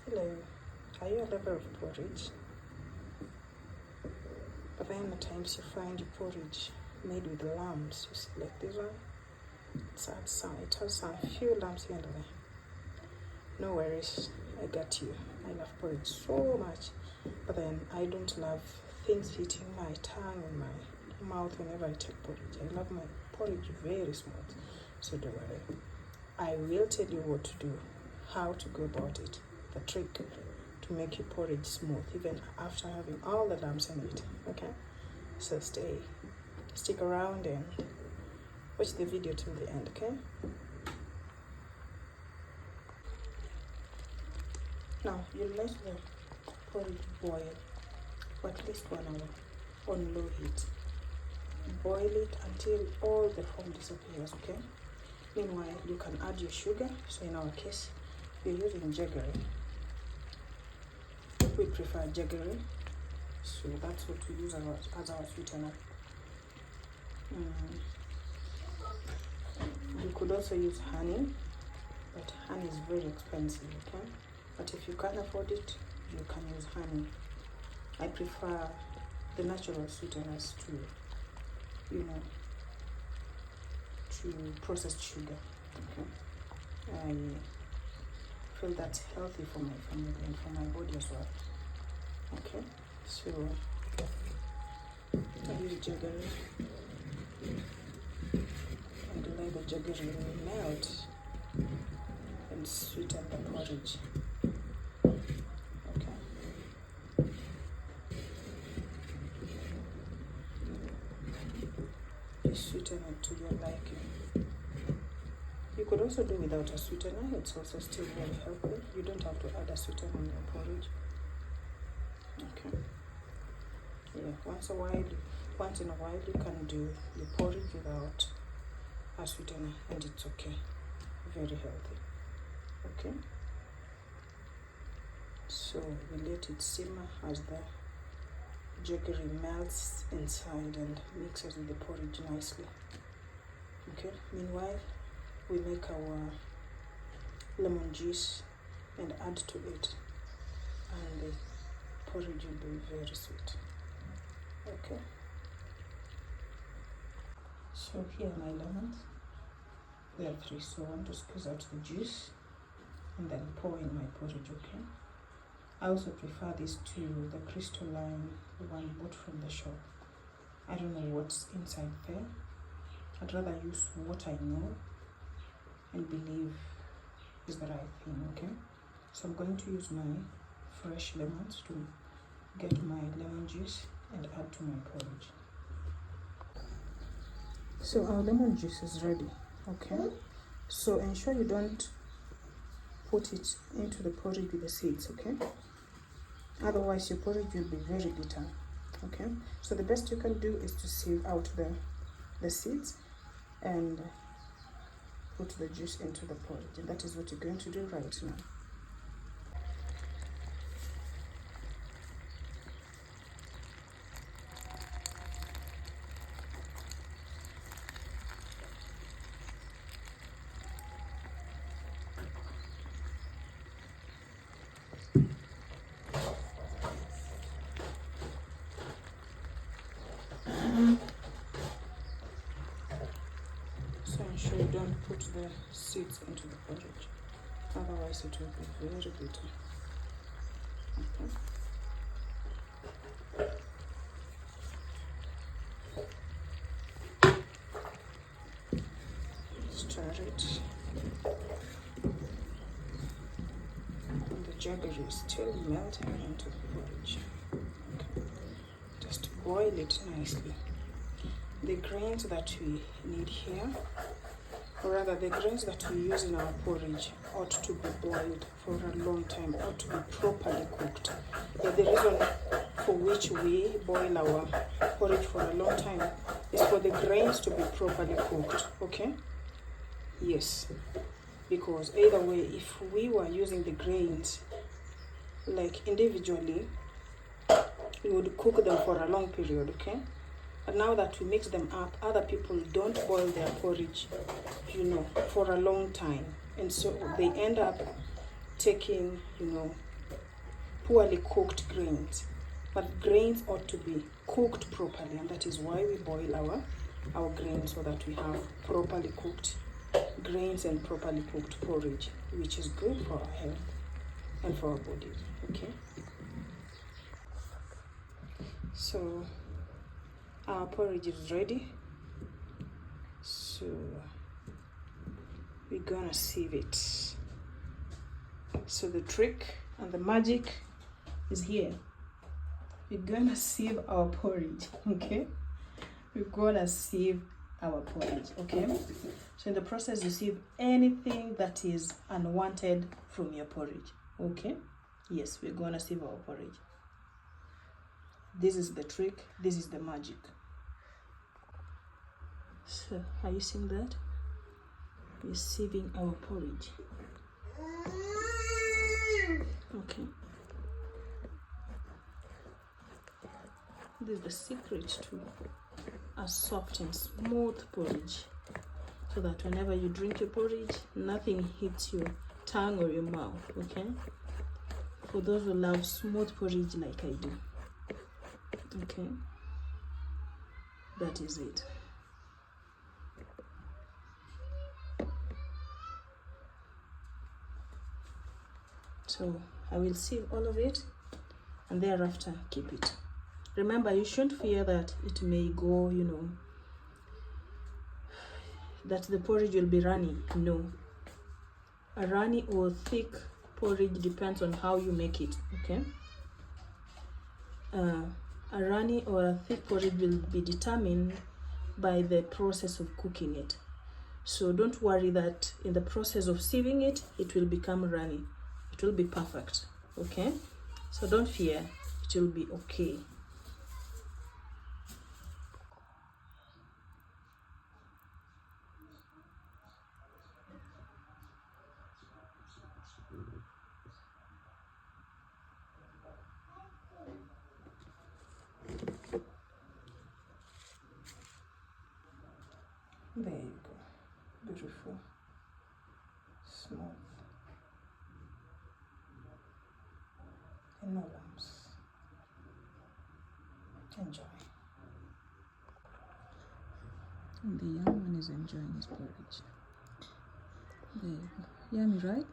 Hello, are you a lover of porridge? But then at times you find your porridge made with lumps. You see, like this one, it has some few lumps here and there. No worries, I got you. I love porridge so much, but then I don't love things hitting my tongue and my mouth whenever I take porridge. I love my porridge very smooth, so don't worry. I will tell you what to do, how to go about it, the trick to make your porridge smooth even after having all the lumps in it. Okay, so stick around and watch the video till the end. Okay, now you let the porridge boil for at least 1 hour on low heat. Boil it until all the foam disappears. Okay, meanwhile you can add your sugar. So in our case we're using jaggery. We prefer jaggery, so that's what we use as our sweetener. You could also use honey, but honey is very expensive. Okay, but if you can't afford it, you can use honey. I prefer the natural sweeteners to processed sugar. Okay, I feel that's healthy for my family and for my body as well. Okay, so I use jaggery and let the jaggery melt and sweeten the porridge. Okay, you sweeten it to your liking. You could also do without a sweetener. It's also still very healthy. You don't have to add a sweetener in your porridge. Okay. Yeah, once in a while you can do your porridge without a sweetener and it's okay. Very healthy. Okay. So we let it simmer as the jaggery melts inside and mixes with the porridge nicely. Okay. Meanwhile, we make our lemon juice and add to it, and the porridge will be very sweet. Okay, so here are my lemons. There are 3, so I want to squeeze out the juice and then pour in my porridge. Okay, I also prefer this to the crystalline one bought from the shop. I don't know what's inside there. I'd rather use what I know and believe is the right thing. Okay, so I'm going to use my fresh lemons to get my lemon juice and add to my porridge. So our lemon juice is ready. Okay, so ensure you don't put it into the porridge with the seeds. Okay, otherwise your porridge will be very bitter. Okay, so the best you can do is to sieve out the seeds and put the juice into the porridge, and that is what you're going to do right now. So ensure you don't put the seeds into the porridge, otherwise it will be very bitter. Okay. Stir it. And the jaggery is still melting into the porridge. Okay. Just boil it nicely. The grains that we need here, or rather the grains that we use in our porridge, ought to be boiled for a long time, ought to be properly cooked. But the reason for which we boil our porridge for a long time is for the grains to be properly cooked. Okay? Yes, because either way, if we were using the grains like individually, we would cook them for a long period. Okay, but now that we mix them up, other people don't boil their porridge, for a long time, and so they end up taking poorly cooked grains, but grains ought to be cooked properly, and that is why we boil our grains, so that we have properly cooked grains and properly cooked porridge, which is good for our health and for our bodies. Okay, so our porridge is ready, so we're gonna sieve it. So the trick and the magic is here. We're gonna sieve our porridge. Okay, we're gonna sieve our porridge. Okay, so in the process you sieve anything that is unwanted from your porridge. Okay, yes, we're gonna sieve our porridge. This is the trick, this is the magic. So are you seeing that? We're sieving our porridge. Okay, this is the secret to a soft and smooth porridge, so that whenever you drink your porridge, nothing hits your tongue or your mouth. Okay, for those who love smooth porridge like I do. Okay, that is it. So I will sieve all of it and thereafter keep it. Remember, you shouldn't fear that it may go, that the porridge will be runny. No, a runny or thick porridge depends on how you make it. Okay, a runny or a thick porridge will be determined by the process of cooking it. So don't worry that in the process of sieving it, it will become runny. It will be perfect. Okay, so don't fear, it will be okay. There you go, beautiful, smooth, and no lumps. Enjoy. And the young one is enjoying his porridge. There you go. Yummy, right?